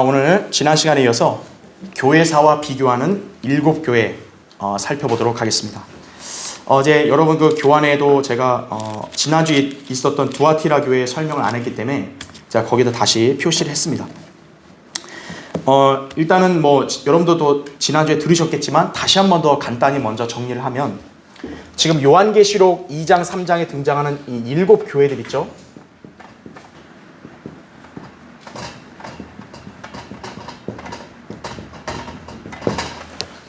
오늘 지난 시간에 이어서 교회사와 비교하는 7교회 살펴보도록 하겠습니다. 어제 여러분 그 교환에도 제가 지난주에 있었던 두아티라 교회 설명을 안 했기 때문에 제가 거기다 다시 표시를 했습니다. 일단은 여러분들도 지난주에 들으셨겠지만 다시 한 번 더 간단히 먼저 정리를 하면, 지금 요한계시록 2장 3장에 등장하는 이 7교회들 있죠.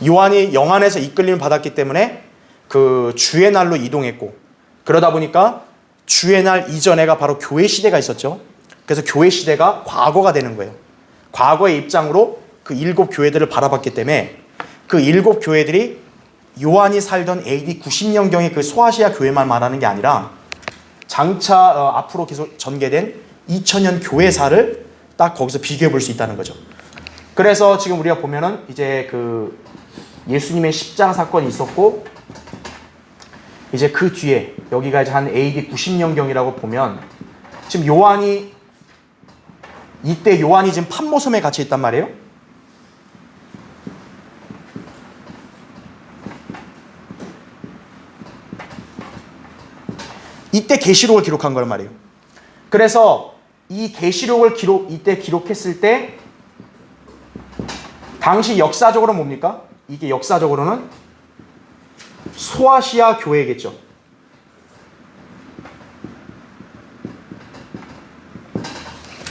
요한이 영안에서 이끌림을 받았기 때문에 그 주의 날로 이동했고, 그러다 보니까 주의 날 이전에가 바로 교회 시대가 있었죠. 그래서 교회 시대가 과거가 되는 거예요. 과거의 입장으로 그 7교회들을 바라봤기 때문에 그 7교회들이 요한이 살던 AD 90년경의 그 소아시아 교회만 말하는 게 아니라 장차 앞으로 계속 전개된 2000년 교회사를 딱 거기서 비교해 볼 수 있다는 거죠. 그래서 지금 우리가 보면은 이제 그 예수님의 십자가 사건이 있었고, 이제 그 뒤에 여기가 이제 한 AD 90년경이라고 보면, 지금 이때 요한이 지금 판모섬에 갇혀 있단 말이에요. 이때 계시록을 기록한 거란 말이에요. 그래서 이 계시록을 이때 기록했을 때 당시 역사적으로 뭡니까? 이게 역사적으로는 소아시아 교회겠죠.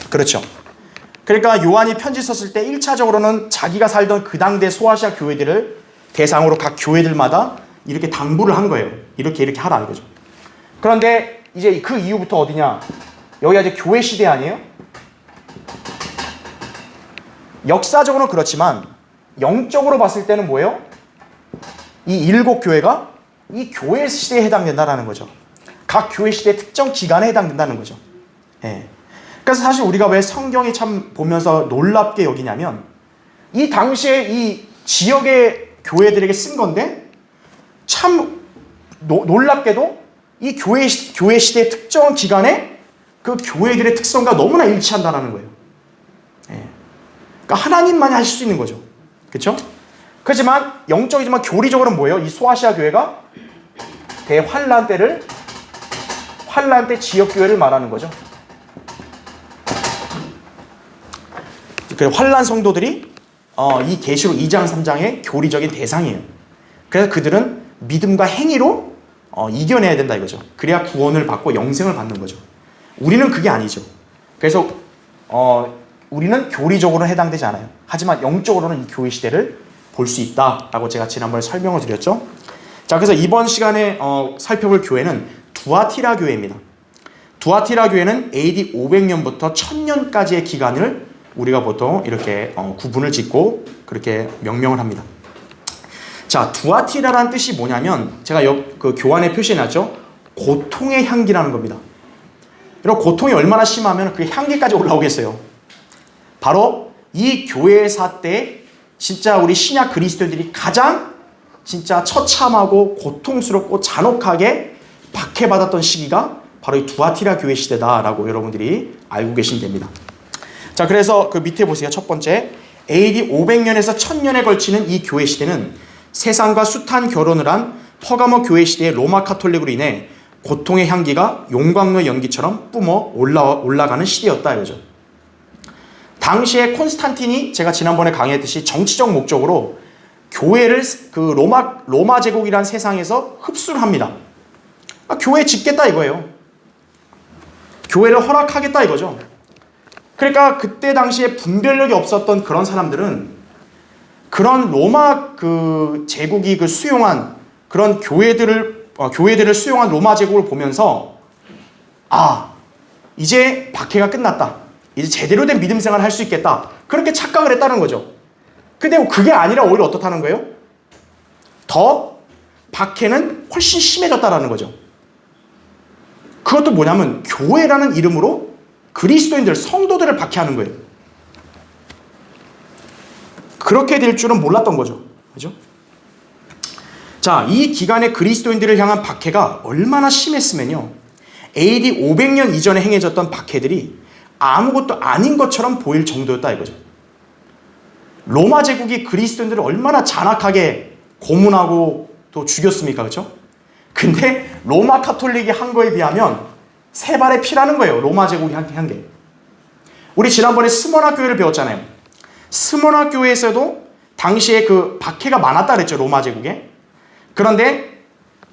그렇죠. 그러니까 요한이 편지 썼을 때 1차적으로는 자기가 살던 그 당대 소아시아 교회들을 대상으로 각 교회들마다 이렇게 당부를 한 거예요. 이렇게 하라 이거죠. 그런데 이제 그 이후부터 어디냐? 여기가 이제 교회 시대 아니에요? 역사적으로는 그렇지만 영적으로 봤을 때는 뭐예요? 이 7교회가 이 교회 시대에 해당된다는 거죠. 각 교회 시대의 특정 기간에 해당된다는 거죠. 예. 그래서 사실 우리가 왜 성경이 참 보면서 놀랍게 여기냐면, 이 당시에 이 지역의 교회들에게 쓴 건데 참 놀랍게도 이 교회 시대의 특정 기간에 그 교회들의 특성과 너무나 일치한다는 거예요. 예. 그러니까 하나님만이 하실 수 있는 거죠. 그렇죠? 그렇지만 영적이지만 교리적으로는 뭐예요? 이 소아시아 교회가 대환란 때 지역 교회를 말하는 거죠. 그 환란 성도들이 이 계시록 2장 3장의 교리적인 대상이에요. 그래서 그들은 믿음과 행위로 이겨내야 된다 이거죠. 그래야 구원을 받고 영생을 받는 거죠. 우리는 그게 아니죠. 그래서 우리는 교리적으로는 해당되지 않아요. 하지만 영적으로는 이 교회 시대를 볼 수 있다라고 제가 지난번에 설명을 드렸죠. 자, 그래서 이번 시간에 살펴볼 교회는 두아티라 교회입니다. 두아티라 교회는 AD 500년부터 1000년까지의 기간을 우리가 보통 이렇게 구분을 짓고 그렇게 명명을 합니다. 자, 두아티라라는 뜻이 뭐냐면, 제가 그 교환에 표시해놨죠. 고통의 향기라는 겁니다. 이런 고통이 얼마나 심하면 그 향기까지 올라오겠어요. 바로 이 교회사 때 진짜 우리 신약 그리스도인들이 가장 진짜 처참하고 고통스럽고 잔혹하게 박해받았던 시기가 바로 이 두아티라 교회 시대다라고 여러분들이 알고 계시면 됩니다. 자, 그래서 그 밑에 보세요. 첫 번째, AD 500년에서 1000년에 걸치는 이 교회 시대는 세상과 숱한 결혼을 한 퍼가모 교회 시대의 로마 카톨릭으로 인해 고통의 향기가 용광로 연기처럼 뿜어 올라가는 시대였다 이거죠. 당시에 콘스탄틴이 제가 지난번에 강의했듯이 정치적 목적으로 교회를 그 로마 제국이란 세상에서 흡수를 합니다. 교회 짓겠다 이거예요. 교회를 허락하겠다 이거죠. 그러니까 그때 당시에 분별력이 없었던 그런 사람들은 그런 로마 그 제국이 그 수용한 그런 교회들을 수용한 로마 제국을 보면서, 이제 박해가 끝났다. 이제 제대로 된 믿음 생활을 할 수 있겠다. 그렇게 착각을 했다는 거죠. 근데 그게 아니라 오히려 어떻다는 거예요? 더 박해는 훨씬 심해졌다라는 거죠. 그것도 뭐냐면 교회라는 이름으로 그리스도인들, 성도들을 박해하는 거예요. 그렇게 될 줄은 몰랐던 거죠. 그죠? 자, 이 기간에 그리스도인들을 향한 박해가 얼마나 심했으면요, AD 500년 이전에 행해졌던 박해들이 아무것도 아닌 것처럼 보일 정도였다 이거죠. 로마 제국이 그리스도인들을 얼마나 잔악하게 고문하고 또 죽였습니까? 그렇죠? 근데 로마 카톨릭이 한 거에 비하면 세 발의 피라는 거예요. 로마 제국이 한 게. 우리 지난번에 스모나 교회를 배웠잖아요. 스모나 교회에서도 당시에 그 박해가 많았다 그랬죠. 로마 제국에. 그런데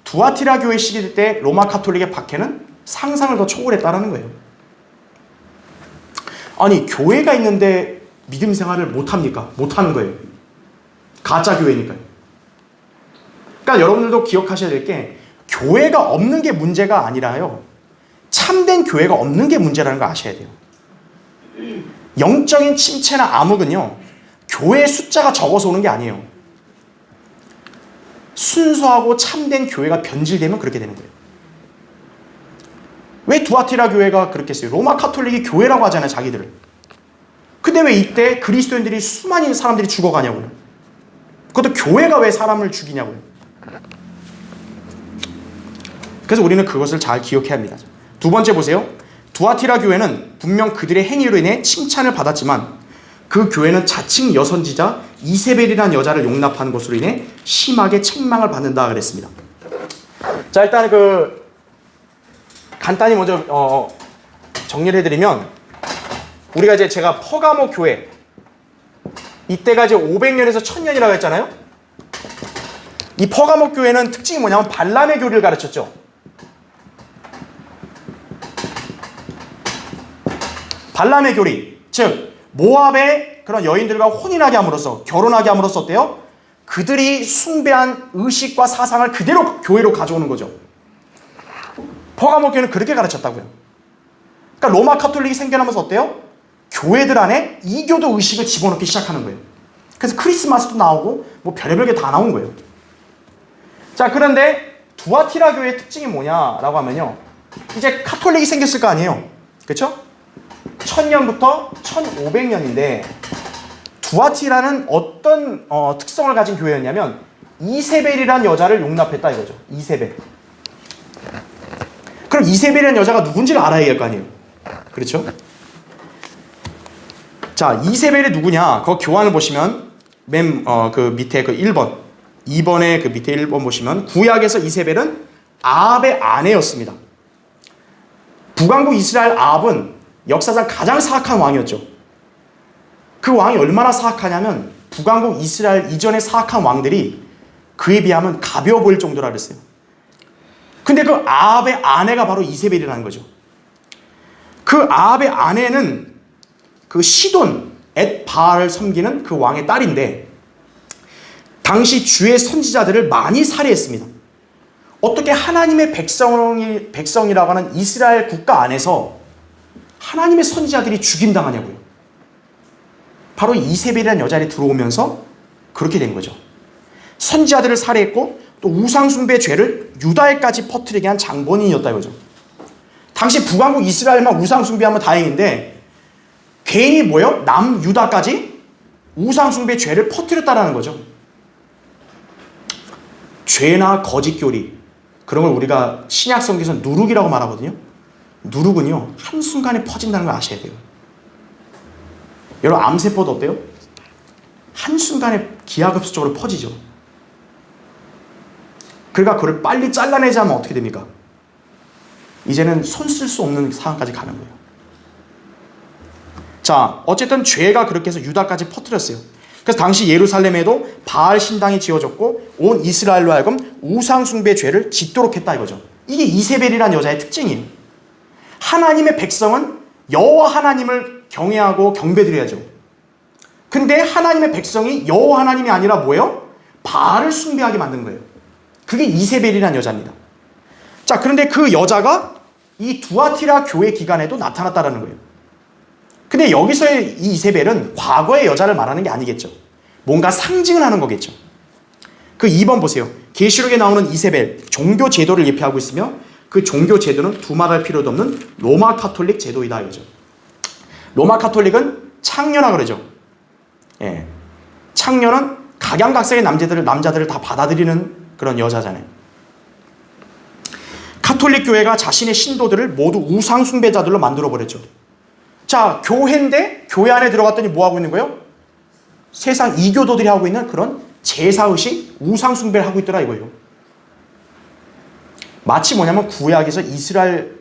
두아티라 교회 시기 때 로마 카톨릭의 박해는 상상을 더 초월했다는 거예요. 아니 교회가 있는데 믿음 생활을 못합니까? 못하는 거예요. 가짜 교회니까요. 그러니까 여러분들도 기억하셔야 될 게 교회가 없는 게 문제가 아니라요. 참된 교회가 없는 게 문제라는 걸 아셔야 돼요. 영적인 침체나 암흑은요. 교회의 숫자가 적어서 오는 게 아니에요. 순수하고 참된 교회가 변질되면 그렇게 되는 거예요. 왜 두아티라 교회가 그렇게 했어요? 로마 카톨릭이 교회라고 하잖아요. 자기들을. 근데 왜 이때 그리스도인들이 수많은 사람들이 죽어가냐고요. 그것도 교회가 왜 사람을 죽이냐고요. 그래서 우리는 그것을 잘 기억해야 합니다. 두 번째 보세요. 두아티라 교회는 분명 그들의 행위로 인해 칭찬을 받았지만 그 교회는 자칭 여선지자 이세벨이라는 여자를 용납하는 것으로 인해 심하게 책망을 받는다 그랬습니다. 자, 일단 간단히 먼저 정리를 해드리면 우리가 이제 제가 퍼가모 교회 이때가 이제 500년에서 1000년이라고 했잖아요. 이 퍼가모 교회는 특징이 뭐냐면 발람의 교리를 가르쳤죠. 발람의 교리, 즉 모압의 그런 여인들과 혼인하게 함으로써 결혼하게 함으로써 어때요? 그들이 숭배한 의식과 사상을 그대로 교회로 가져오는 거죠. 퍼가모 교회는 그렇게 가르쳤다고요. 그러니까 로마 카톨릭이 생겨나면서 어때요? 교회들 안에 이교도 의식을 집어넣기 시작하는 거예요. 그래서 크리스마스도 나오고 뭐 별의별 게 다 나온 거예요. 자, 그런데 두아티라 교회의 특징이 뭐냐라고 하면요. 이제 카톨릭이 생겼을 거 아니에요. 그렇죠? 1000년부터 1500년인데 두아티라는 어떤 특성을 가진 교회였냐면 이세벨이라는 여자를 용납했다 이거죠. 이세벨. 그럼 이세벨이라는 여자가 누군지를 알아야 할 거 아니에요. 그렇죠? 자, 이세벨이 누구냐? 그 교환을 보시면 그 밑에 그 1번, 2번의 그 밑에 1번 보시면 구약에서 이세벨은 아합의 아내였습니다. 북왕국 이스라엘 아합은 역사상 가장 사악한 왕이었죠. 그 왕이 얼마나 사악하냐면 북왕국 이스라엘 이전의 사악한 왕들이 그에 비하면 가벼워 보일 정도라 그랬어요. 근데 그 아합의 아내가 바로 이세벨이라는 거죠. 그 아합의 아내는 그 시돈 엣 바알을 섬기는 그 왕의 딸인데 당시 주의 선지자들을 많이 살해했습니다. 어떻게 하나님의 백성이라고 하는 이스라엘 국가 안에서 하나님의 선지자들이 죽임당하냐고요. 바로 이세벨이라는 여자를 들어오면서 그렇게 된 거죠. 선지자들을 살해했고 또 우상숭배 죄를 유다에까지 퍼뜨리게 한 장본인이었다 이거죠. 당시 북왕국 이스라엘만 우상숭배하면 다행인데 괜히 뭐요? 남유다까지 우상숭배 죄를 퍼뜨렸다라는 거죠. 죄나 거짓교리 그런 걸 우리가 신약성경에서 누룩이라고 말하거든요. 누룩은요 한순간에 퍼진다는 걸 아셔야 돼요. 여러분 암세포도 어때요? 한순간에 기하급수적으로 퍼지죠. 그러니까 그걸 빨리 잘라내지 않으면 어떻게 됩니까? 이제는 손 쓸 수 없는 상황까지 가는 거예요. 자, 어쨌든 죄가 그렇게 해서 유다까지 퍼뜨렸어요. 그래서 당시 예루살렘에도 바알 신당이 지어졌고 온 이스라엘로 하여금 우상숭배 죄를 짓도록 했다 이거죠. 이게 이세벨이라는 여자의 특징이에요. 하나님의 백성은 여호와 하나님을 경외하고 경배드려야죠. 근데 하나님의 백성이 여호와 하나님이 아니라 뭐예요? 바알을 숭배하게 만든 거예요. 그게 이세벨이라는 여자입니다. 자, 그런데 그 여자가 이 두아티라 교회 기간에도 나타났다는 거예요. 근데 여기서의 이 이세벨은 과거의 여자를 말하는 게 아니겠죠. 뭔가 상징을 하는 거겠죠. 그 2번 보세요. 계시록에 나오는 이세벨, 종교 제도를 예표하고 있으며 그 종교 제도는 두말할 필요도 없는 로마 카톨릭 제도이다 이거죠. 로마 카톨릭은 창녀라 그러죠. 예. 창녀는 각양각색의 남자들을 다 받아들이는 그런 여자잖아요. 카톨릭 교회가 자신의 신도들을 모두 우상 숭배자들로 만들어 버렸죠. 자, 교회인데 교회 안에 들어갔더니 뭐 하고 있는 거예요? 세상 이교도들이 하고 있는 그런 제사의식, 우상숭배를 하고 있더라 이거예요. 마치 뭐냐면 구약에서 이스라엘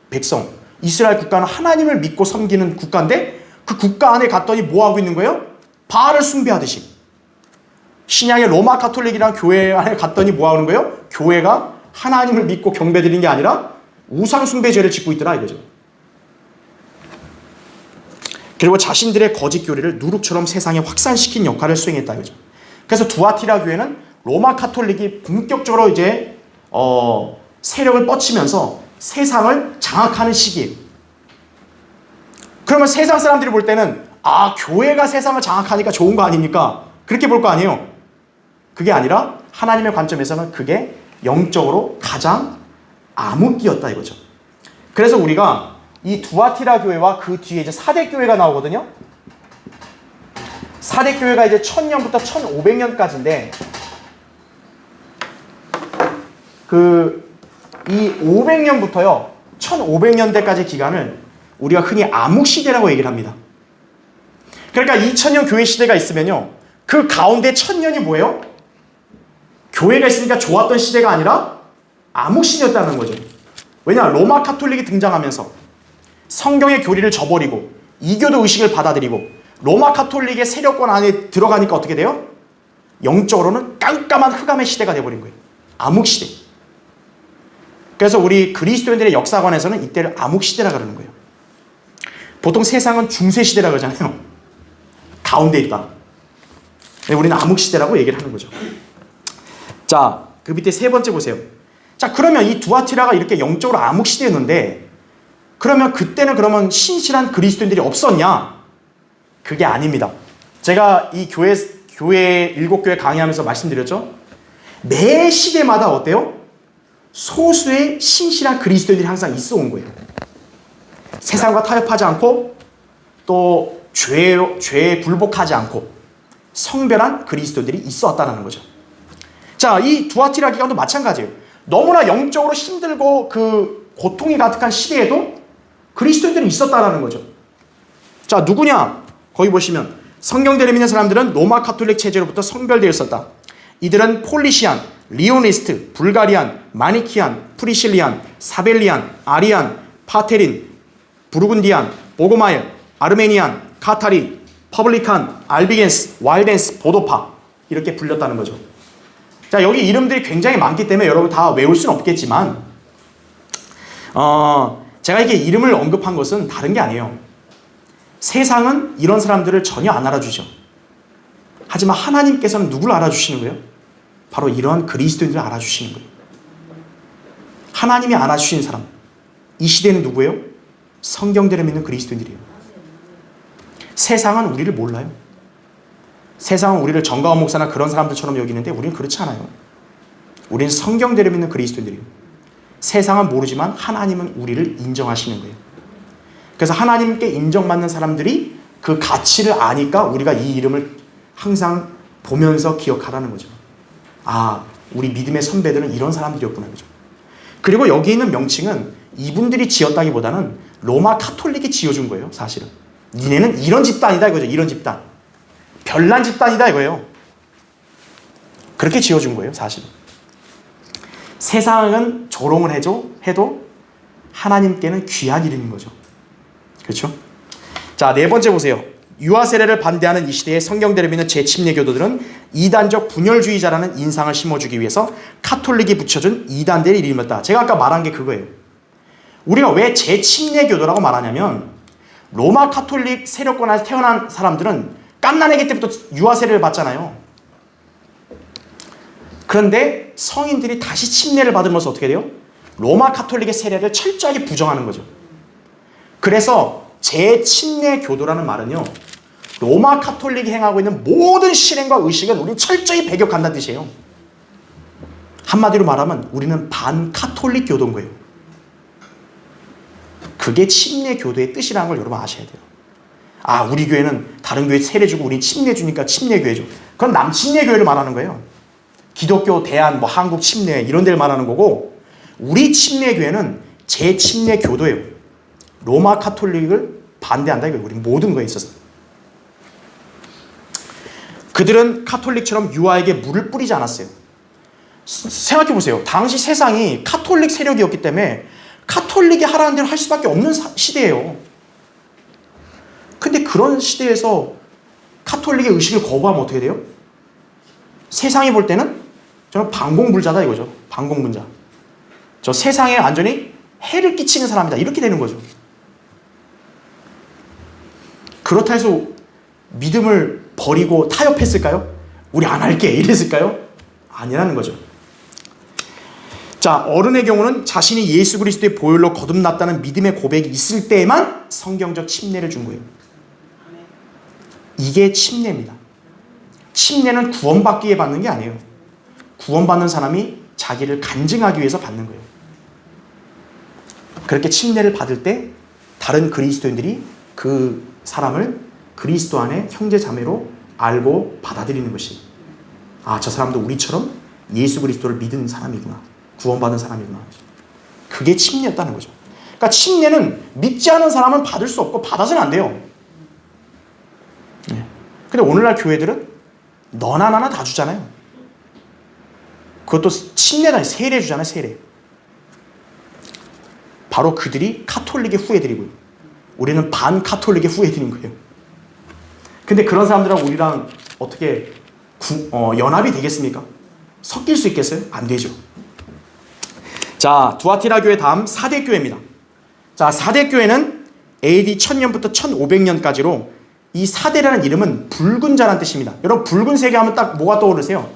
백성, 이스라엘 국가는 하나님을 믿고 섬기는 국가인데 그 국가 안에 갔더니 뭐 하고 있는 거예요? 바알을 숭배하듯이. 신약의 로마 가톨릭이라는 교회 안에 갔더니 뭐 하는 거예요? 교회가 하나님을 믿고 경배드리는 게 아니라 우상숭배 죄를 짓고 있더라 이거죠. 그리고 자신들의 거짓 교리를 누룩처럼 세상에 확산시킨 역할을 수행했다 이거죠. 그래서 두아티라 교회는 로마 가톨릭이 본격적으로 이제 세력을 뻗치면서 세상을 장악하는 시기예요. 그러면 세상 사람들이 볼 때는 아, 교회가 세상을 장악하니까 좋은 거 아닙니까? 그렇게 볼 거 아니에요. 그게 아니라 하나님의 관점에서는 그게 영적으로 가장 암흑기였다 이거죠. 그래서 우리가 이 두아티라 교회와 그 뒤에 이제 사대 교회가 나오거든요. 사대 교회가 이제 1000년부터 1500년까지인데 이 500년부터요 1500년대까지 기간을 우리가 흔히 암흑시대라고 얘기를 합니다. 그러니까 2000년 교회 시대가 있으면요 그 가운데 1000년이 뭐예요? 교회가 있으니까 좋았던 시대가 아니라 암흑시대였다는 거죠. 왜냐? 로마 카톨릭이 등장하면서 성경의 교리를 저버리고 이교도 의식을 받아들이고 로마 카톨릭의 세력권 안에 들어가니까 어떻게 돼요? 영적으로는 깜깜한 흑암의 시대가 되어버린 거예요. 암흑시대. 그래서 우리 그리스도인들의 역사관에서는 이때를 암흑시대라 그러는 거예요. 보통 세상은 중세시대라 그러잖아요. 가운데 있다. 우리는 암흑시대라고 얘기를 하는 거죠. 자, 그 밑에 세 번째 보세요. 자, 그러면 이 두아티라가 이렇게 영적으로 암흑시대였는데 그러면 그때는 그러면 신실한 그리스도인들이 없었냐? 그게 아닙니다. 제가 이 교회 일곱 교회 강의하면서 말씀드렸죠? 매 시대마다 어때요? 소수의 신실한 그리스도인들이 항상 있어 온 거예요. 세상과 타협하지 않고 또 죄에 굴복하지 않고 성별한 그리스도인들이 있어 왔다는 거죠. 자, 이 두아티라 기간도 마찬가지예요. 너무나 영적으로 힘들고 그 고통이 가득한 시대에도 그리스도인들이 있었다라는 거죠. 자, 누구냐? 거기 보시면 성경대를 믿는 사람들은 로마 카톨릭 체제로부터 성별되어 있었다. 이들은 폴리시안, 리오니스트, 불가리안, 마니키안, 프리실리안, 사벨리안, 아리안, 파테린, 부르군디안, 보고마일, 아르메니안, 카타리, 퍼블리칸, 알비겐스, 와일덴스, 보도파 이렇게 불렸다는 거죠. 자, 여기 이름들이 굉장히 많기 때문에 여러분 다 외울 수는 없겠지만 제가 이게 이름을 언급한 것은 다른 게 아니에요. 세상은 이런 사람들을 전혀 안 알아주죠. 하지만 하나님께서는 누구를 알아주시는 거예요? 바로 이러한 그리스도인들을 알아주시는 거예요. 하나님이 알아주시는 사람. 이 시대는 누구예요? 성경대로 믿는 그리스도인들이에요. 세상은 우리를 몰라요. 세상은 우리를 정가원 목사나 그런 사람들처럼 여기는데 우리는 그렇지 않아요. 우리는 성경대로 믿는 그리스도인들이에요. 세상은 모르지만 하나님은 우리를 인정하시는 거예요. 그래서 하나님께 인정받는 사람들이 그 가치를 아니까 우리가 이 이름을 항상 보면서 기억하라는 거죠. 아, 우리 믿음의 선배들은 이런 사람들이었구나 그죠. 그리고 여기 있는 명칭은 이분들이 지었다기보다는 로마 카톨릭이 지어준 거예요. 사실은 니네는 이런 집단이다 이거죠. 이런 집단, 별난 집단이다 이거예요. 그렇게 지어준 거예요. 사실은 세상은 조롱을 해도 하나님께는 귀한 이름인 거죠. 그렇죠? 자, 네 번째 보세요. 유아 세례를 반대하는 이 시대의 성경대로 믿는 재침례 교도들은 이단적 분열주의자라는 인상을 심어주기 위해서 카톨릭이 붙여준 이단들의 이름이었다. 제가 아까 말한 게 그거예요. 우리가 왜 재침례 교도라고 말하냐면 로마 카톨릭 세력권 안에서 태어난 사람들은 갓난아기 때부터 유아 세례를 받잖아요. 그런데 성인들이 다시 침례를 받으면서 어떻게 돼요? 로마 카톨릭의 세례를 철저하게 부정하는 거죠. 그래서 재침례 교도라는 말은요, 로마 카톨릭이 행하고 있는 모든 실행과 의식은 우리는 철저히 배격한다는 뜻이에요. 한마디로 말하면 우리는 반카톨릭 교도인 거예요. 그게 침례 교도의 뜻이라는 걸 여러분 아셔야 돼요. 아, 우리 교회는 다른 교회 세례 주고 우리 침례 주니까 침례 교회죠. 그건 남침례 교회를 말하는 거예요. 기독교 대한 한국 침례 이런 데를 말하는 거고, 우리 침례 교회는 재침례 교도예요. 로마 카톨릭을 반대한다 이거예요. 우리 모든 거에 있어서. 그들은 카톨릭처럼 유아에게 물을 뿌리지 않았어요. 생각해 보세요. 당시 세상이 카톨릭 세력이었기 때문에 카톨릭이 하라는 대로 할 수밖에 없는 시대예요. 근데 그런 시대에서 카톨릭의 의식을 거부하면 어떻게 돼요? 세상이 볼 때는 저는 반공불자다 이거죠. 반공분자. 저 세상에 완전히 해를 끼치는 사람이다. 이렇게 되는 거죠. 그렇다 해서 믿음을 버리고 타협했을까요? 우리 안 할게 이랬을까요? 아니라는 거죠. 자, 어른의 경우는 자신이 예수 그리스도의 보혈로 거듭났다는 믿음의 고백이 있을 때에만 성경적 침례를 준 거예요. 이게 침례입니다. 침례는 구원받기 위해 받는 게 아니에요. 구원받는 사람이 자기를 간증하기 위해서 받는 거예요. 그렇게 침례를 받을 때 다른 그리스도인들이 그 사람을 그리스도 안에 형제 자매로 알고 받아들이는 것이, 아, 저 사람도 우리처럼 예수 그리스도를 믿은 사람이구나, 구원받은 사람이구나. 그게 침례였다는 거죠. 그러니까 침례는 믿지 않은 사람은 받을 수 없고 받아서는 안 돼요. 근데 오늘날 교회들은 너나 나나 다 주잖아요. 그것도 침례가 아니라 세례 주잖아요. 세례. 바로 그들이 카톨릭의 후예들이고요. 우리는 반카톨릭의 후예들인 거예요. 근데 그런 사람들하고 우리랑 어떻게 연합이 되겠습니까? 섞일 수 있겠어요? 안 되죠. 자, 두아티라 교회 다음 사대 교회입니다. 자, 사대 교회는 AD 1000년부터 1500년까지로 이 사대라는 이름은 붉은 자란 뜻입니다. 여러분, 붉은색이 하면 딱 뭐가 떠오르세요?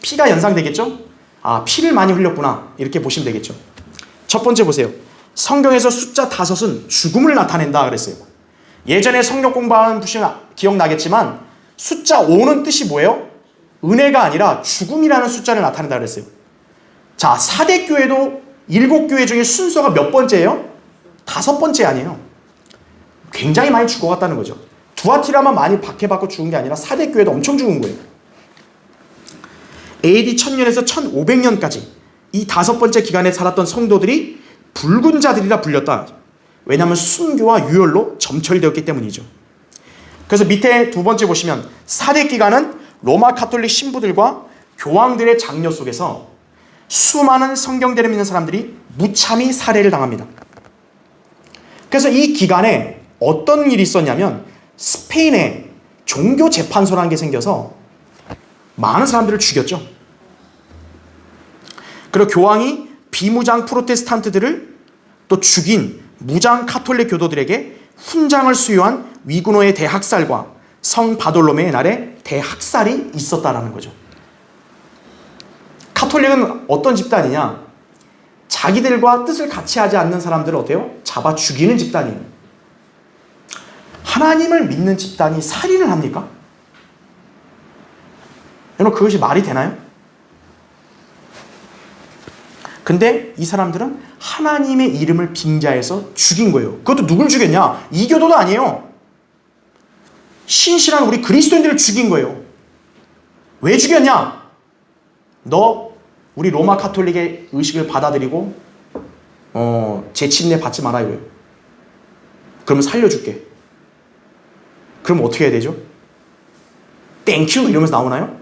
피가 연상되겠죠? 아, 피를 많이 흘렸구나. 이렇게 보시면 되겠죠. 첫 번째 보세요. 성경에서 숫자 5은 죽음을 나타낸다 그랬어요. 예전에 성경 공부한 분이 기억나겠지만 숫자 5는 뜻이 뭐예요? 은혜가 아니라 죽음이라는 숫자를 나타낸다 그랬어요. 자, 사대교회도 7교회 중에 순서가 몇 번째예요? 5번째 아니에요. 굉장히 많이 죽어갔다는 거죠. 두아티라만 많이 박해받고 죽은 게 아니라 사대교회도 엄청 죽은 거예요. AD 1000년에서 1500년까지 이 5번째 기간에 살았던 성도들이 붉은 자들이라 불렸다. 왜냐하면 순교와 유혈로 점철되었기 때문이죠. 그래서 밑에 두 번째 보시면 사대 기간은 로마 카톨릭 신부들과 교황들의 장려 속에서 수많은 성경대를 믿는 사람들이 무참히 살해를 당합니다. 그래서 이 기간에 어떤 일이 있었냐면 스페인에 종교재판소라는 게 생겨서 많은 사람들을 죽였죠. 그리고 교황이 비무장 프로테스탄트들을 또 죽인 무장 카톨릭 교도들에게 훈장을 수여한 위구노의 대학살과 성 바돌로메의 날에 대학살이 있었다라는 거죠. 카톨릭은 어떤 집단이냐? 자기들과 뜻을 같이 하지 않는 사람들을 어때요? 잡아 죽이는 집단이에요. 하나님을 믿는 집단이 살인을 합니까? 여러분, 그것이 말이 되나요? 근데 이 사람들은 하나님의 이름을 빙자해서 죽인 거예요. 그것도 누굴 죽였냐? 이교도도 아니에요. 신실한 우리 그리스도인들을 죽인 거예요. 왜 죽였냐? 너 우리 로마 카톨릭의 의식을 받아들이고 재침례 받지 마라 이거예요. 그러면 살려줄게. 그럼 어떻게 해야 되죠? 땡큐 이러면서 나오나요?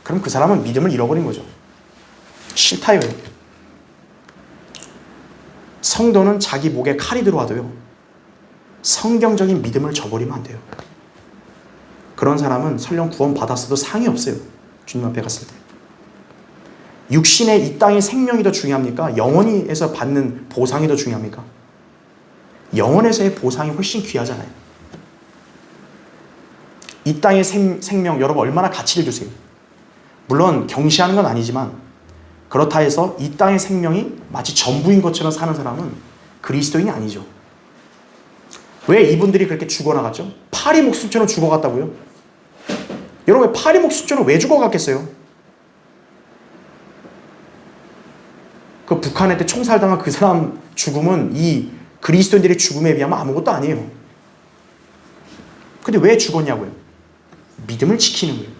그럼 그 사람은 믿음을 잃어버린 거죠. 싫다 이거예요. 성도는 자기 목에 칼이 들어와도요, 성경적인 믿음을 저버리면 안 돼요. 그런 사람은 설령 구원 받았어도 상이 없어요. 주님 앞에 갔을 때. 육신의 이 땅의 생명이 더 중요합니까? 영원히에서 받는 보상이 더 중요합니까? 영원에서의 보상이 훨씬 귀하잖아요. 이 땅의 생명 여러분 얼마나 가치를 주세요. 물론 경시하는 건 아니지만 그렇다 해서 이 땅의 생명이 마치 전부인 것처럼 사는 사람은 그리스도인이 아니죠. 왜 이분들이 그렇게 죽어나갔죠? 파리 목숨처럼 죽어갔다고요? 여러분, 파리 목숨처럼 왜 죽어갔겠어요? 그 북한에 때 총살당한 그 사람 죽음은 이 그리스도인들의 죽음에 비하면 아무것도 아니에요. 근데 왜 죽었냐고요? 믿음을 지키는 거예요.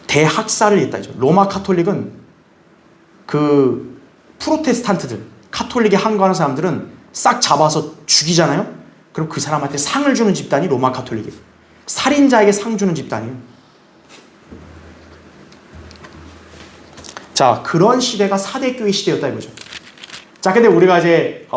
대학살을 했다죠. 로마 카톨릭은 그 프로테스탄트들, 카톨릭에 항거하는 사람들은 싹 잡아서 죽이잖아요. 그럼 그 사람한테 상을 주는 집단이 로마 카톨릭이에요. 살인자에게 상 주는 집단이에요. 자, 그런 시대가 사대교회 시대였다 이거죠. 자, 근데 우리가 이제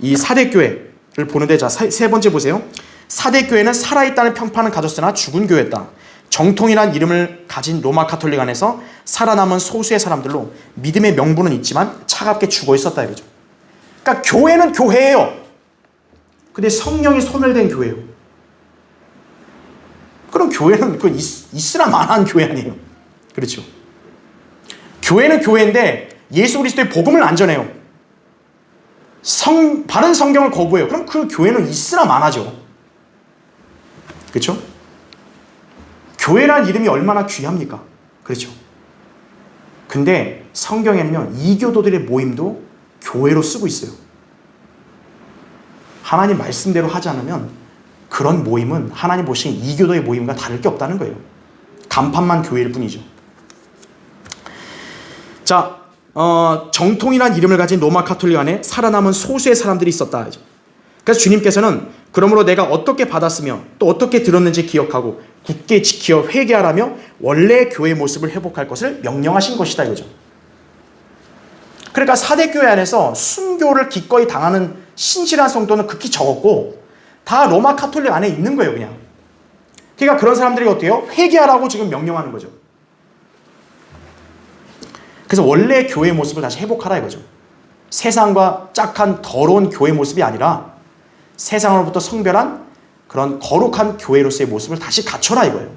이 사대교회를 보는데, 자, 세 번째 보세요. 사대교회는 살아있다는 평판은 가졌으나 죽은 교회였다. 정통이란 이름을 가진 로마 카톨릭 안에서 살아남은 소수의 사람들로 믿음의 명분은 있지만 차갑게 죽어 있었다 이거죠. 그러니까 교회는 교회예요. 근데 성령이 소멸된 교회예요. 그럼 교회는 그 이슬람만한 교회 아니에요. 그렇죠. 교회는 교회인데 예수 그리스도의 복음을 안 전해요. 바른 성경을 거부해요. 그럼 그 교회는 이슬람만하죠. 그렇죠? 교회란 이름이 얼마나 귀합니까? 그렇죠. 근데 성경에는요, 이교도들의 모임도 교회로 쓰고 있어요. 하나님 말씀대로 하지 않으면 그런 모임은 하나님 보시기에 이교도의 모임과 다를 게 없다는 거예요. 간판만 교회일 뿐이죠. 자, 정통이란 이름을 가진 로마 카톨릭 안에 살아남은 소수의 사람들이 있었다. 그래서 주님께서는 그러므로 내가 어떻게 받았으며 또 어떻게 들었는지 기억하고 굳게 지켜 회개하라며 원래 교회의 모습을 회복할 것을 명령하신 것이다 이거죠. 그러니까 사대교회 안에서 순교를 기꺼이 당하는 신실한 성도는 극히 적었고 다 로마 카톨릭 안에 있는 거예요, 그냥. 그러니까 그런 사람들이 어때요? 회개하라고 지금 명령하는 거죠. 그래서 원래 교회의 모습을 다시 회복하라 이거죠. 세상과 짝한 더러운 교회 모습이 아니라 세상으로부터 성별한 그런 거룩한 교회로서의 모습을 다시 갖춰라 이거예요.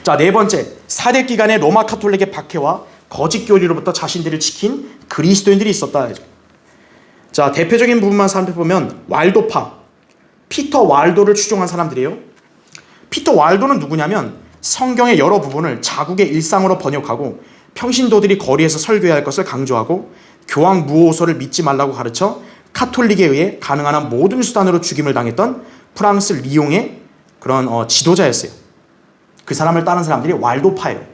자, 네 번째, 사대 기간에 로마 카톨릭의 박해와 거짓 교리로부터 자신들을 지킨 그리스도인들이 있었다. 자, 대표적인 부분만 살펴보면 왈도파, 피터 왈도를 추종한 사람들이에요. 피터 왈도는 누구냐면 성경의 여러 부분을 자국의 일상으로 번역하고 평신도들이 거리에서 설교해야 할 것을 강조하고 교황 무호소를 믿지 말라고 가르쳐 카톨릭에 의해 가능한 한 모든 수단으로 죽임을 당했던 프랑스 리옹의 그런 지도자였어요. 그 사람을 따른 사람들이 왈도파예요.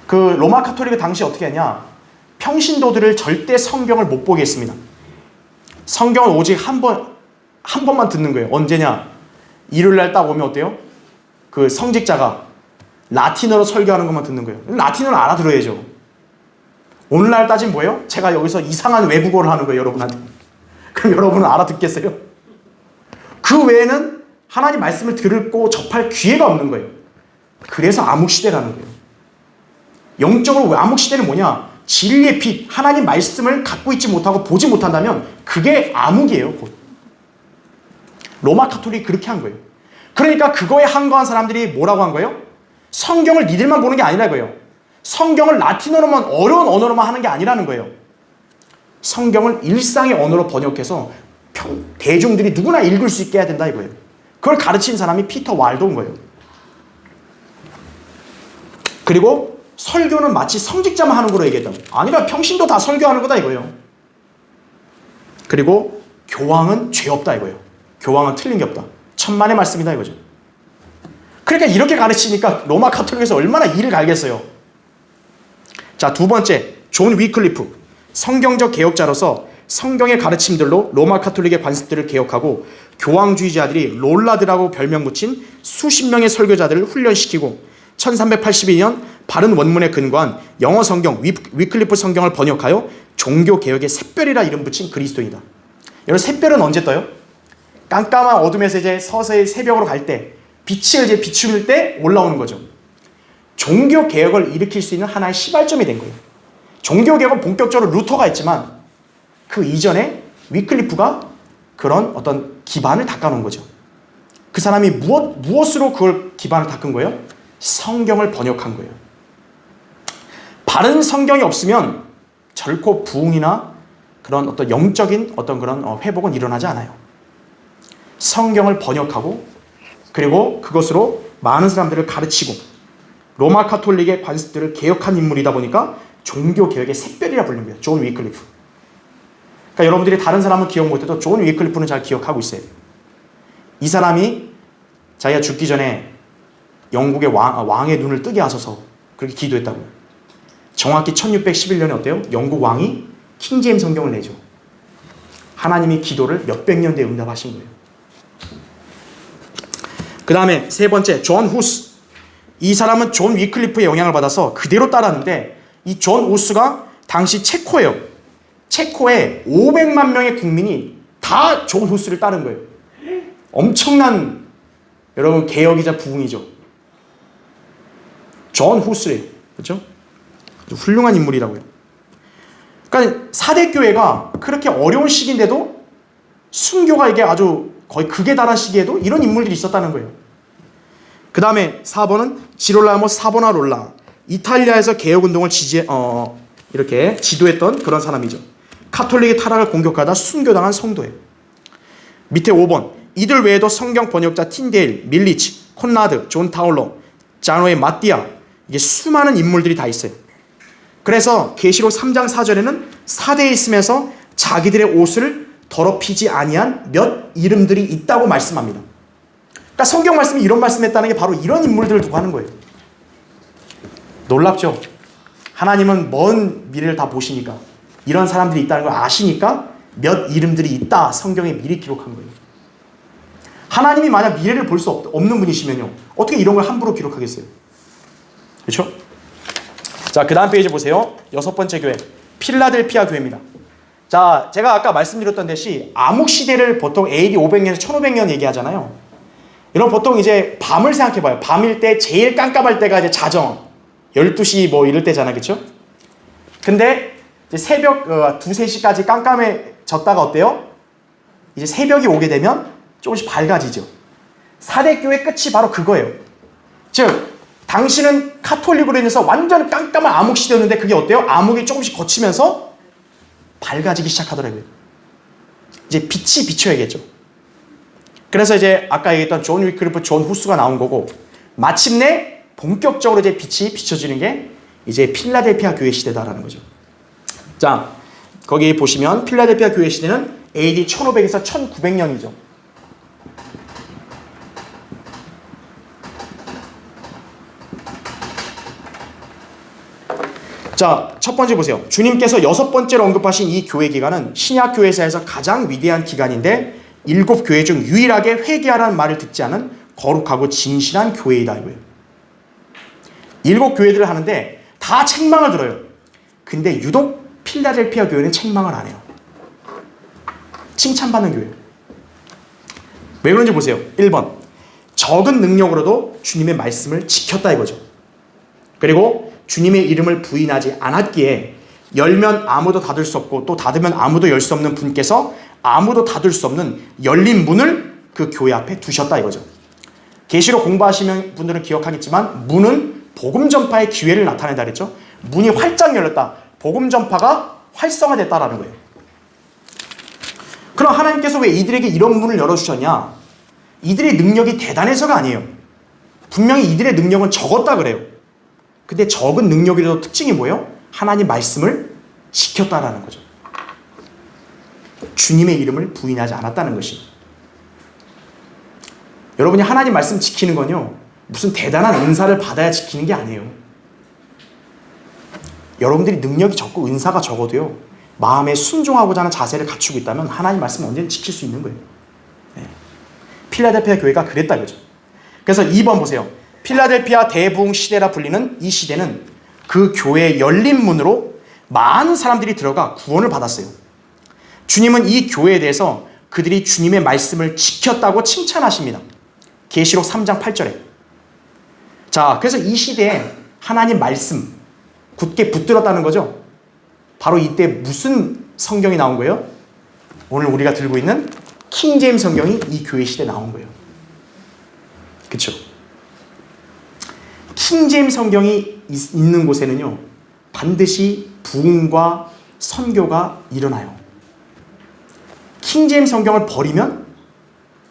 그 로마 카톨릭이 당시 어떻게 했냐? 평신도들을 절대 성경을 못 보게 했습니다. 성경을 오직 한 번만 듣는 거예요. 언제냐? 일요일날 딱 오면 어때요? 그 성직자가 라틴어로 설교하는 것만 듣는 거예요. 라틴어를 알아들어야죠. 오늘날 따지면 뭐예요? 제가 여기서 이상한 외국어를 하는 거예요, 여러분한테. 그럼 여러분은 알아듣겠어요? 그 외에는 하나님 말씀을 듣고 접할 기회가 없는 거예요. 그래서 암흑시대라는 거예요. 영적으로 암흑시대는 뭐냐? 진리의 빛, 하나님 말씀을 갖고 있지 못하고 보지 못한다면 그게 암흑이에요, 곧. 로마 카톨릭이 그렇게 한 거예요. 그러니까 그거에 항거한 사람들이 뭐라고 한 거예요? 성경을 니들만 보는 게 아니라 거예요. 성경을 라틴어로만, 어려운 언어로만 하는 게 아니라는 거예요. 성경을 일상의 언어로 번역해서 대중들이 누구나 읽을 수 있게 해야 된다 이거예요. 그걸 가르친 사람이 피터 왈도인 거예요. 그리고 설교는 마치 성직자만 하는 거로 얘기했다. 아니라 평신도 다 설교하는 거다 이거예요. 그리고 교황은 죄 없다 이거예요. 교황은 틀린 게 없다. 천만의 말씀이다 이거죠. 그러니까 이렇게 가르치니까 로마 카톨릭에서 얼마나 이를 갈겠어요. 자, 두 번째, 존 위클리프. 성경적 개혁자로서 성경의 가르침들로 로마 카톨릭의 관습들을 개혁하고 교황주의자들이 롤라드라고 별명 붙인 수십 명의 설교자들을 훈련시키고 1382년 바른 원문에 근거한 영어 성경 위클리프 성경을 번역하여 종교개혁의 샛별이라 이름 붙인 그리스도인이다. 여러분, 샛별은 언제 떠요? 깜깜한 어둠에서 이제 서서히 새벽으로 갈 때, 빛을 이제 비출 때 올라오는 거죠. 종교개혁을 일으킬 수 있는 하나의 시발점이 된 거예요. 종교개혁은 본격적으로 루터가 했지만 그 이전에 위클리프가 그런 어떤 기반을 닦아놓은 거죠. 그 사람이 무엇으로 그걸 기반을 닦은 거예요? 성경을 번역한 거예요. 바른 성경이 없으면 결코 부흥이나 그런 어떤 영적인 어떤 그런 회복은 일어나지 않아요. 성경을 번역하고 그리고 그것으로 많은 사람들을 가르치고 로마 카톨릭의 관습들을 개혁한 인물이다 보니까 종교개혁의 샛별이라 불린 거예요. 존 위클리프. 그러니까 여러분들이 다른 사람은 기억 못해도 존 위클리프는 잘 기억하고 있어요. 이 사람이 자기가 죽기 전에 영국의 왕의 눈을 뜨게 하소서 그렇게 기도했다고요. 정확히 1611년에 어때요? 영국 왕이 킹제임스 성경을 내죠. 하나님이 기도를 몇백 년 뒤에 응답하신 거예요. 그 다음에 세 번째, 존 후스. 이 사람은 존 위클리프의 영향을 받아서 그대로 따랐는데, 이 존 후스가 당시 체코예요. 체코에 500만 명의 국민이 다 존 후스를 따른 거예요. 엄청난, 여러분, 개혁이자 부흥이죠. 존 후스예요. 그렇죠? 훌륭한 인물이라고요. 그러니까 사대교회가 그렇게 어려운 시기인데도 순교가 이게 아주 거의 극에 달한 시기에도 이런 인물들이 있었다는 거예요. 그 다음에 4번은 지롤라모 사보나롤라. 이탈리아에서 개혁운동을 이렇게 지도했던 그런 사람이죠. 카톨릭의 타락을 공격하다 순교당한 성도예요. 밑에 5번. 이들 외에도 성경 번역자 틴데일, 밀리치, 콘라드, 존 타울러, 자노의 마띠아, 이게 수많은 인물들이 다 있어요. 그래서 계시록 3장 4절에는 사대에 있으면서 자기들의 옷을 더럽히지 아니한 몇 이름들이 있다고 말씀합니다. 그러니까 성경 말씀이 이런 말씀했다는 게 바로 이런 인물들을 두고 하는 거예요. 놀랍죠? 하나님은 먼 미래를 다 보시니까, 이런 사람들이 있다는 걸 아시니까 몇 이름들이 있다 성경에 미리 기록한 거예요. 하나님이 만약 미래를 볼 수 없는 분이시면요, 어떻게 이런 걸 함부로 기록하겠어요? 그렇죠? 자, 그 다음 페이지 보세요. 6번째 교회, 필라델피아 교회입니다. 자, 제가 아까 말씀드렸던 듯이 암흑시대를 보통 AD 500년에서 1500년 얘기하잖아요. 여러분, 보통 이제 밤을 생각해봐요. 밤일 때 제일 깜깜할 때가 이제 자정 12시 뭐 이럴 때잖아요. 그렇죠? 근데 이제 새벽 2, 3시까지 깜깜해졌다가 어때요? 이제 새벽이 오게 되면 조금씩 밝아지죠. 사대교회 끝이 바로 그거예요. 즉, 당신은 카톨릭으로 인해서 완전 깜깜한 암흑시대였는데 그게 어때요? 암흑이 조금씩 거치면서 밝아지기 시작하더라고요. 이제 빛이 비춰야겠죠. 그래서 이제 아까 얘기했던 존 위클리프, 존 후스가 나온 거고, 마침내 본격적으로 이제 빛이 비춰지는 게 이제 필라델피아 교회 시대다라는 거죠. 자, 거기 보시면 필라델피아 교회 시대는 AD 1500에서 1900년이죠. 자, 첫 번째 보세요. 주님께서 6번째로 언급하신 이 교회 기간은 신약 교회사에서 가장 위대한 기간인데 7교회 중 유일하게 회개하라는 말을 듣지 않은 거룩하고 진실한 교회이다 이거예요. 7교회들을 하는데 다 책망을 들어요. 근데 유독 필라델피아 교회는 책망을 안 해요. 칭찬받는 교회예요. 왜 그런지 보세요. 1번. 적은 능력으로도 주님의 말씀을 지켰다 이거죠. 그리고 주님의 이름을 부인하지 않았기에 열면 아무도 닫을 수 없고 또 닫으면 아무도 열 수 없는 분께서 아무도 닫을 수 없는 열린 문을 그 교회 앞에 두셨다 이거죠. 계시록 공부하시는 분들은 기억하겠지만 문은 복음 전파의 기회를 나타낸다 그랬죠. 문이 활짝 열렸다. 복음 전파가 활성화됐다라는 거예요. 그럼 하나님께서 왜 이들에게 이런 문을 열어주셨냐? 이들의 능력이 대단해서가 아니에요. 분명히 이들의 능력은 적었다 그래요. 근데 적은 능력이라도 특징이 뭐예요? 하나님 말씀을 지켰다라는 거죠. 주님의 이름을 부인하지 않았다는 것이. 여러분이 하나님 말씀 지키는 건요, 무슨 대단한 은사를 받아야 지키는 게 아니에요. 여러분들이 능력이 적고 은사가 적어도요, 마음에 순종하고자 하는 자세를 갖추고 있다면 하나님 말씀을 언제든 지킬 수 있는 거예요. 네. 필라델피아 교회가 그랬다 이거죠. 그래서 2번 보세요. 필라델피아 대부흥 시대라 불리는 이 시대는 그 교회의 열린 문으로 많은 사람들이 들어가 구원을 받았어요. 주님은 이 교회에 대해서 그들이 주님의 말씀을 지켰다고 칭찬하십니다. 계시록 3장 8절에. 자, 그래서 이 시대에 하나님 말씀 굳게 붙들었다는 거죠. 바로 이때 무슨 성경이 나온 거예요? 오늘 우리가 들고 있는 킹제임스 성경이 이 교회 시대에 나온 거예요. 그렇죠? 킹제임스 성경이 있는 곳에는요, 반드시 부흥과 선교가 일어나요. 킹제임스 성경을 버리면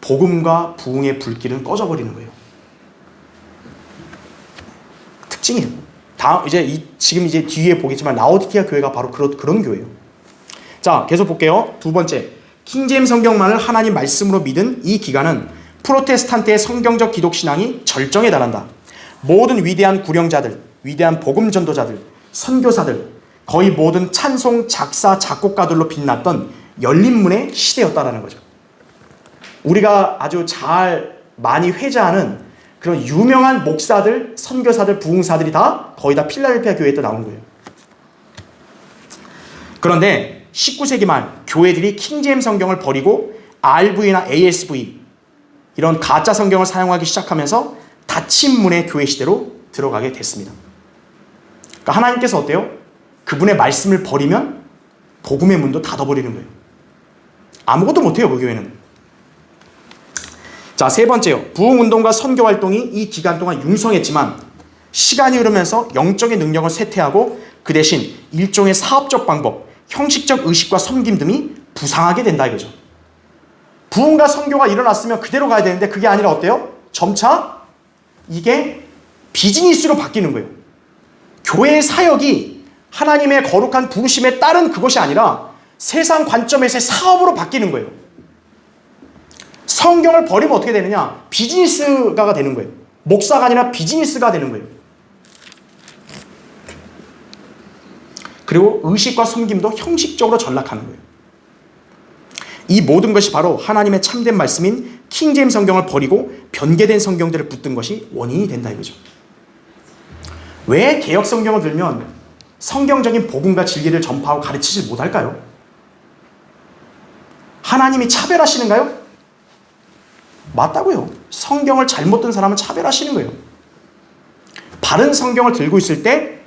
복음과 부흥의 불길은 꺼져버리는 거예요. 특징이에요. 지금 뒤에 보겠지만 라오디키아 교회가 바로 그런 교회예요. 자, 계속 볼게요. 두 번째, 킹제임스 성경만을 하나님 말씀으로 믿은 이 기간은 프로테스탄트의 성경적 기독 신앙이 절정에 달한다. 모든 위대한 구령자들, 위대한 복음 전도자들, 선교사들, 거의 모든 찬송 작사 작곡가들로 빛났던 열린문의 시대였다라는 거죠. 우리가 아주 잘 많이 회자하는 그런 유명한 목사들, 선교사들, 부흥사들이 다 거의 다 필라델피아 교회에 또 나온 거예요. 그런데 19세기 말 교회들이 킹제임스 성경을 버리고 RV나 ASV 이런 가짜 성경을 사용하기 시작하면서 닫힌 문의 교회 시대로 들어가게 됐습니다. 그러니까 하나님께서 어때요? 그분의 말씀을 버리면 복음의 문도 닫아버리는 거예요. 아무것도 못해요, 그 교회는. 자, 세 번째요. 부흥운동과 선교활동이 이 기간 동안 융성했지만 시간이 흐르면서 영적인 능력을 쇠퇴하고 그 대신 일종의 사업적 방법, 형식적 의식과 섬김 등이 부상하게 된다 이거죠. 부흥과 선교가 일어났으면 그대로 가야 되는데 그게 아니라 어때요? 점차 이게 비즈니스로 바뀌는 거예요. 교회의 사역이 하나님의 거룩한 부르심에 따른 그것이 아니라 세상 관점에서의 사업으로 바뀌는 거예요. 성경을 버리면 어떻게 되느냐? 비즈니스가 되는 거예요. 목사가 아니라 비즈니스가 되는 거예요. 그리고 의식과 섬김도 형식적으로 전락하는 거예요. 이 모든 것이 바로 하나님의 참된 말씀인 킹제임스 성경을 버리고 변개된 성경들을 붙든 것이 원인이 된다 이거죠. 왜 개역 성경을 들면 성경적인 복음과 진리를 전파하고 가르치지 못할까요? 하나님이 차별하시는가요? 맞다고요. 성경을 잘못 든 사람은 차별하시는 거예요. 바른 성경을 들고 있을 때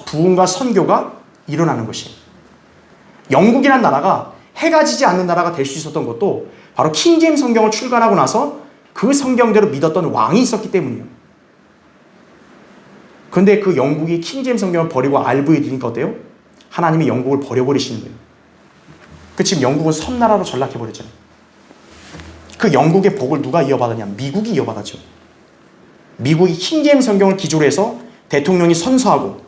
부흥과 선교가 일어나는 것이에요. 영국이라는 나라가 해가 지지 않는 나라가 될 수 있었던 것도 바로 킹제임스 성경을 출간하고 나서 그 성경대로 믿었던 왕이 있었기 때문이에요. 그런데 그 영국이 킹제임스 성경을 버리고 RV에 드니까 어때요? 하나님이 영국을 버려버리시는 거예요. 지금 영국은 섬나라로 전락해버렸잖아요. 그 영국의 복을 누가 이어받았냐? 미국이 이어받았죠. 미국이 킹제임스 성경을 기조로 해서 대통령이 선서하고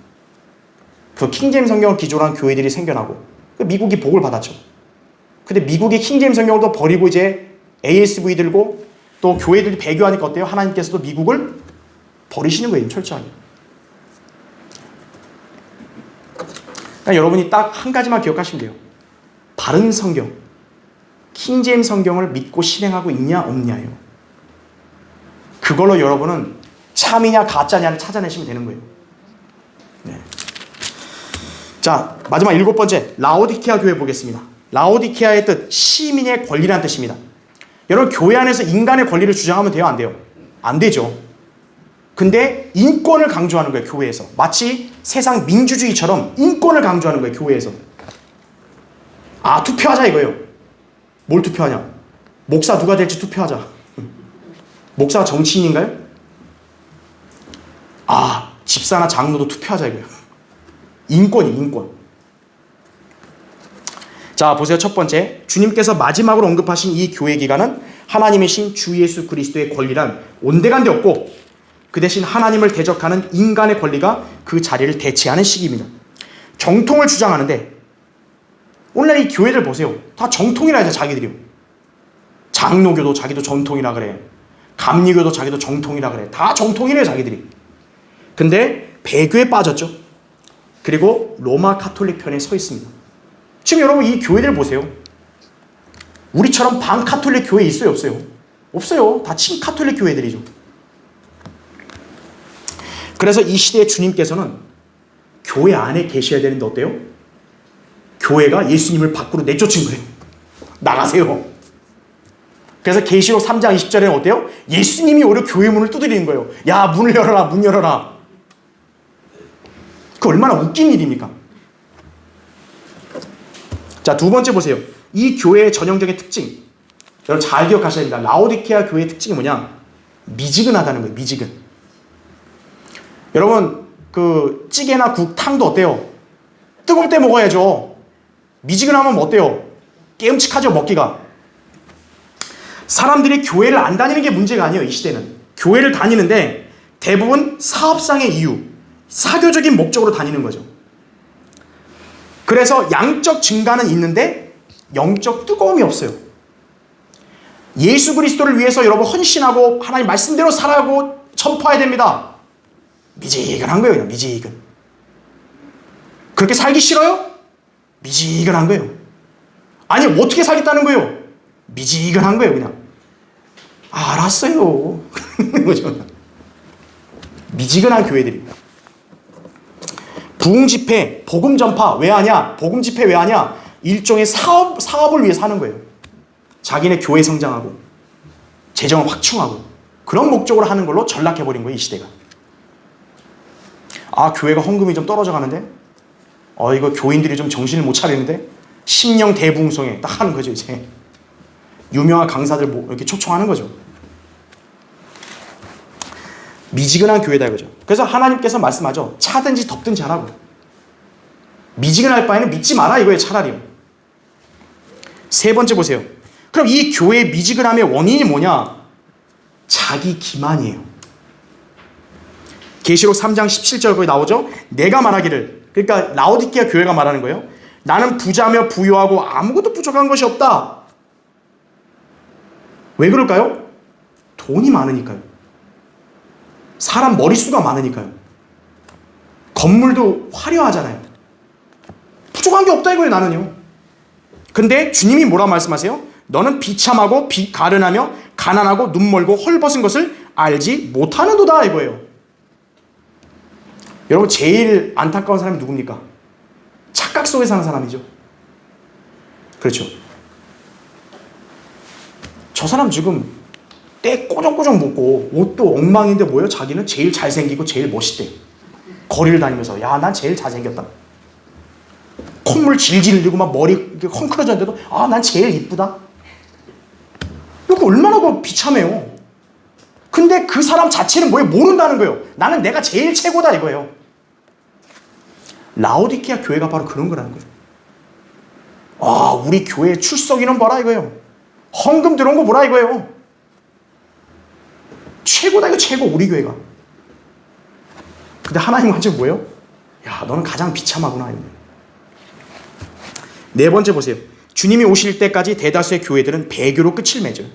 그 킹제임스 성경을 기조로 한 교회들이 생겨나고 미국이 복을 받았죠. 근데 미국이 킹제임스 성경을 또 버리고 이제 ASV 들고 또 교회들이 배교하니까 어때요? 하나님께서도 미국을 버리시는 거예요. 철저하게. 그러니까 여러분이 딱 한 가지만 기억하시면 돼요. 바른 성경, 킹제임스 성경을 믿고 실행하고 있냐 없냐예요. 그걸로 여러분은 참이냐 가짜냐를 찾아내시면 되는 거예요. 네. 자, 마지막 7번째 라오디케아 교회 보겠습니다. 라오디케아의 뜻 시민의 권리라는 뜻입니다. 여러분 교회 안에서 인간의 권리를 주장하면 돼요? 안 돼요? 안 되죠. 근데 인권을 강조하는 거예요. 교회에서. 마치 세상 민주주의처럼 인권을 강조하는 거예요. 교회에서. 아, 투표하자 이거예요. 뭘 투표하냐? 목사 누가 될지 투표하자. 목사가 정치인인가요? 아, 집사나 장로도 투표하자 이거예요. 인권이 인권. 자, 보세요. 첫 번째, 주님께서 마지막으로 언급하신 이 교회 기간은 하나님이신 주 예수 그리스도의 권리란 온데간데 없고 그 대신 하나님을 대적하는 인간의 권리가 그 자리를 대체하는 시기입니다. 정통을 주장하는데 오늘날 이 교회들 보세요. 다 정통이라 해서 자기들이요. 장로교도 자기도 정통이라 그래. 감리교도 자기도 정통이라 그래. 다 정통이래요, 자기들이. 근데 배교에 빠졌죠. 그리고 로마 카톨릭 편에 서 있습니다. 지금 여러분 이 교회들 보세요. 우리처럼 반카톨릭 교회 있어요, 없어요? 없어요. 다 친카톨릭 교회들이죠. 그래서 이 시대의 주님께서는 교회 안에 계셔야 되는데 어때요? 교회가 예수님을 밖으로 내쫓은 거예요. 나가세요. 그래서 계시록 3장 20절에는 어때요? 예수님이 오히려 교회 문을 두드리는 거예요. 야, 문을 열어라, 문 열어라. 그 얼마나 웃긴 일입니까? 자, 두 번째 보세요. 이 교회의 전형적인 특징. 여러분 잘 기억하셔야 됩니다. 라오디케아 교회의 특징이 뭐냐? 미지근하다는 거예요. 미지근. 여러분 그 찌개나 국, 탕도 어때요? 뜨거울 때 먹어야죠. 미지근하면 어때요? 깨음칙하죠, 먹기가. 사람들이 교회를 안 다니는 게 문제가 아니에요. 이 시대는. 교회를 다니는데 대부분 사업상의 이유, 사교적인 목적으로 다니는 거죠. 그래서 양적 증가는 있는데 영적 뜨거움이 없어요. 예수 그리스도를 위해서 여러분 헌신하고 하나님 말씀대로 살아가고 전파해야 됩니다. 미지근한 거예요. 그냥 미지근. 그렇게 살기 싫어요? 미지근한 거예요. 아니 어떻게 살겠다는 거예요? 미지근한 거예요. 그냥 알았어요. 그죠? 미지근한 교회들이. 부흥 집회, 복음 전파 왜 하냐? 복음 집회 왜 하냐? 일종의 사업을 위해서 하는 거예요. 자기네 교회 성장하고 재정을 확충하고 그런 목적으로 하는 걸로 전락해버린 거예요. 이 시대가. 아, 교회가 헌금이 좀 떨어져 가는데? 이거 교인들이 좀 정신을 못 차리는데? 심령 대부흥성에 딱 하는 거죠, 이제. 유명한 강사들 이렇게 초청하는 거죠. 미지근한 교회다 이거죠. 그래서 하나님께서 말씀하죠. 차든지 덥든지 하라고. 미지근할 바에는 믿지 마라 이거예요, 차라리. 세 번째 보세요. 그럼 이 교회의 미지근함의 원인이 뭐냐? 자기 기만이에요. 계시록 3장 17절 거기 나오죠. 내가 말하기를, 그러니까 라오디게아 교회가 말하는 거예요. 나는 부자며 부유하고 아무것도 부족한 것이 없다. 왜 그럴까요? 돈이 많으니까요. 사람 머릿수가 많으니까요. 건물도 화려하잖아요. 부족한 게 없다 이거예요, 나는요. 근데 주님이 뭐라 말씀하세요? 너는 비참하고 가련하며 가난하고 눈멀고 헐벗은 것을 알지 못하는도다 이거예요. 여러분 제일 안타까운 사람이 누굽니까? 착각 속에 사는 사람이죠. 그렇죠. 저 사람 지금 때 꼬정꼬정 묶고 옷도 엉망인데 뭐예요? 자기는 제일 잘생기고 제일 멋있대. 거리를 다니면서 야, 난 제일 잘생겼다. 콧물 질질 흘리고 막 머리 헝클어졌는데도 아, 난 제일 이쁘다. 이거 얼마나 비참해요. 근데 그 사람 자체는 뭐예요? 모른다는 거예요. 나는 내가 제일 최고다 이거예요. 라오디게아 교회가 바로 그런 거라는 거죠. 아, 우리 교회 출석인원 봐라 이거예요. 헌금 들어온 거 보라 이거예요. 최고다 이거, 최고 우리 교회가. 근데 하나님 관점 뭐예요? 야, 너는 가장 비참하구나. 네 번째 보세요. 주님이 오실 때까지 대다수의 교회들은 배교로 끝을 맺어요.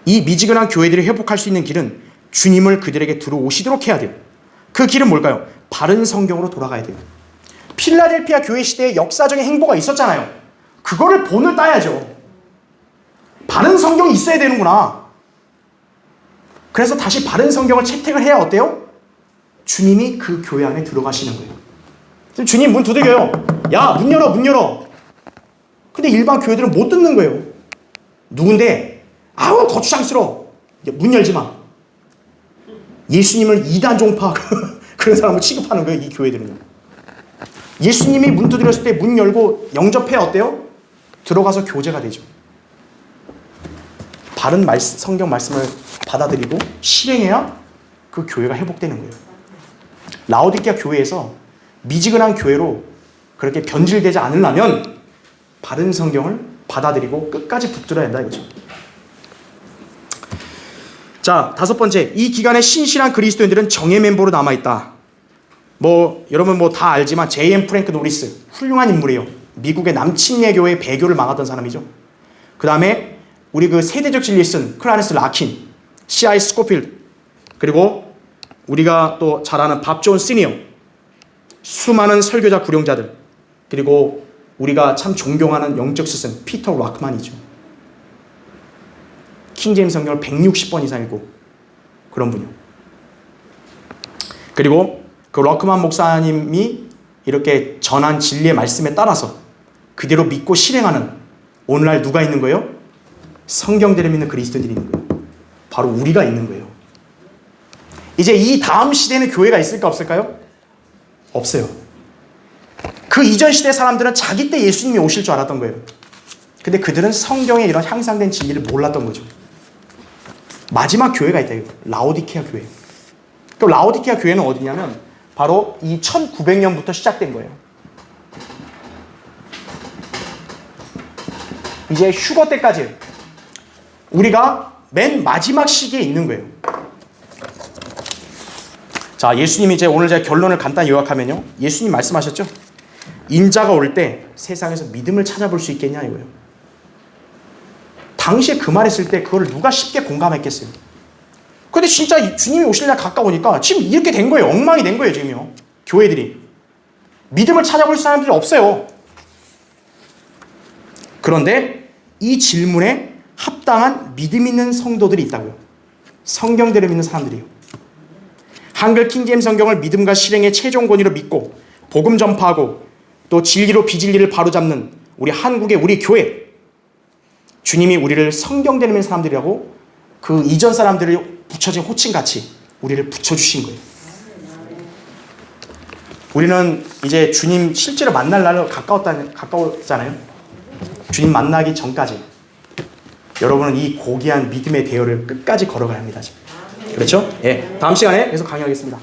이 미지근한 교회들이 회복할 수 있는 길은 주님을 그들에게 들어오시도록 해야 돼요. 그 길은 뭘까요? 바른 성경으로 돌아가야 돼요. 필라델피아 교회 시대에 역사적인 행보가 있었잖아요. 그거를 본을 따야죠. 바른 성경이 있어야 되는구나. 그래서 다시 바른 성경을 채택을 해야 어때요? 주님이 그 교회 안에 들어가시는 거예요. 주님 문 두들겨요. 야, 문 열어, 문 열어. 근데 일반 교회들은 못 듣는 거예요. 누군데? 아우, 거추장스러워. 문 열지 마. 예수님을 이단 종파 그런 사람을 취급하는 거예요, 이 교회들은요. 예수님이 문 두드렸을 때 문 열고 영접해야 어때요? 들어가서 교제가 되죠. 바른 성경 말씀을 받아들이고 실행해야 그 교회가 회복되는 거예요. 라오디게아 교회에서 미지근한 교회로 그렇게 변질되지 않으려면 바른 성경을 받아들이고 끝까지 붙들어야 한다 이거죠. 자, 다섯 번째, 이 기간에 신실한 그리스도인들은 정예 멤버로 남아있다. 여러분 다 알지만 J.M. 프랭크 노리스 훌륭한 인물이에요. 미국의 남침례 교회 배교를 막았던 사람이죠. 그 다음에 우리 그 세대적 진리를 쓴 클라렌스 라킨, C.I. 스코필드, 그리고 우리가 또 잘 아는 밥 존 시니어, 수많은 설교자 구령자들, 그리고 우리가 참 존경하는 영적 스승 피터 락만이죠. 킹제임스 성경을 160번 이상 읽고 그런 분이요. 그리고 그 락만 목사님이 이렇게 전한 진리의 말씀에 따라서 그대로 믿고 실행하는 오늘날 누가 있는 거예요? 성경대로 믿는 그리스도인들이 있는 거예요. 바로 우리가 있는 거예요. 이제 이 다음 시대에는 교회가 있을까 없을까요? 없어요. 그 이전 시대 사람들은 자기 때 예수님이 오실 줄 알았던 거예요. 근데 그들은 성경의 이런 향상된 진리를 몰랐던 거죠. 마지막 교회가 있다. 라오디게아 교회. 그 라오디게아 교회는 어디냐면 바로 이 1900년부터 시작된 거예요. 이제 휴거 때까지 우리가 맨 마지막 시기에 있는 거예요. 자, 예수님이 이제 오늘 제가 결론을 간단히 요약하면요. 예수님 말씀하셨죠? 인자가 올 때 세상에서 믿음을 찾아볼 수 있겠냐 이거예요. 당시에 그 말했을 때 그걸 누가 쉽게 공감했겠어요? 근데 진짜 주님이 오실 날 가까우니까 지금 이렇게 된 거예요. 엉망이 된 거예요, 지금요. 교회들이. 믿음을 찾아볼 사람들이 없어요. 그런데 이 질문에 합당한 믿음 있는 성도들이 있다고요. 성경대로 믿는 사람들이요. 한글 킹제임스 성경을 믿음과 실행의 최종 권위로 믿고 복음 전파하고 또 진리로 비진리를 바로잡는 우리 한국의 우리 교회, 주님이 우리를 성경대로 믿는 사람들이라고 그 이전 사람들이 붙여진 호칭같이 우리를 붙여주신 거예요. 우리는 이제 주님 실제로 만날 날로 가까웠잖아요. 주님 만나기 전까지 여러분은 이 고귀한 믿음의 대열을 끝까지 걸어가야 합니다. 그렇죠? 예. 다음 시간에 계속 강의하겠습니다.